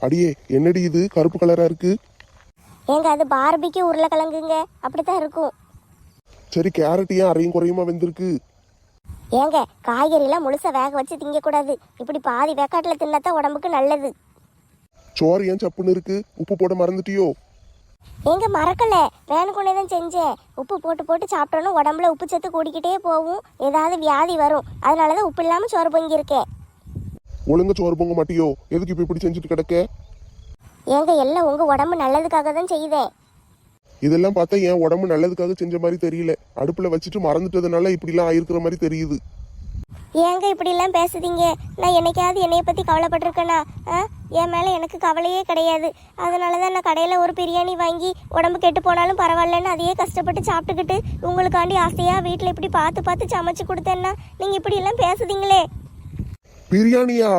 அடியே என்னடி இது கருப்பு கலரா இருக்கு? ஏங்க அது பார்பிக்கு உருளைக்கிழங்குங்க, அப்படித்தான் இருக்கும். சரி, கேரட் ஏன் அரையும் குறையுமா வெந்திருக்கு? ஏங்க காய்கறிலாம் முழுசா வேக வச்சு திங்கக்கூடாது, இப்படி பாதி வேக்காட்டில் தின்னத்தான் உடம்புக்கு நல்லது. சோறு ஏன் சப்புன்னு இருக்கு? உப்பு போட மறந்துட்டியோ? ஏங்க மறக்கல, வேணுக்குன்னே தான் செஞ்சேன். உப்பு போட்டு போட்டு சாப்பிட்டோன்னு உடம்புல உப்பு சத்து கூடிக்கிட்டே போகும், ஏதாவது வியாதி வரும். அதனால தான் உப்பு இல்லாமல் சோறு பொங்கியிருக்கேன். ஒழுங்கா சோறு பொங்க மாட்டியோ? எதுக்கு இப்ப இப்படி செஞ்சுட்டு கிடக்க? ஏங்க எல்லாம் உங்க உடம்பு நல்லதுக்காக தான் செய்தேன். இதெல்லாம் பார்த்தா என் உடம்பு நல்லதுக்காக செஞ்ச மாதிரி தெரியல. அடுப்புல வச்சுட்டு மறந்துட்டதுனால இப்படிலாம் ஆயிருக்கிற மாதிரி தெரியுது. ஏங்க இப்படிலாம் பேசுதீங்க? நான் என்னைக்காவது என்னைய பற்றி கவலைப்பட்டிருக்கேனா? என் மேலே எனக்கு கவலையே கிடையாது. அதனால தான் நான் கடையில் ஒரு பிரியாணி வாங்கி உடம்பு கெட்டு போனாலும் பரவாயில்லன்னு அதையே கஷ்டப்பட்டு சாப்பிட்டுக்கிட்டு உங்களுக்காண்டி ஆசையாக வீட்டில் இப்படி பார்த்து பார்த்து சமைச்சு கொடுத்தேன்னா நீங்கள் இப்படிலாம் பேசுதீங்களே. பிரியாணியா?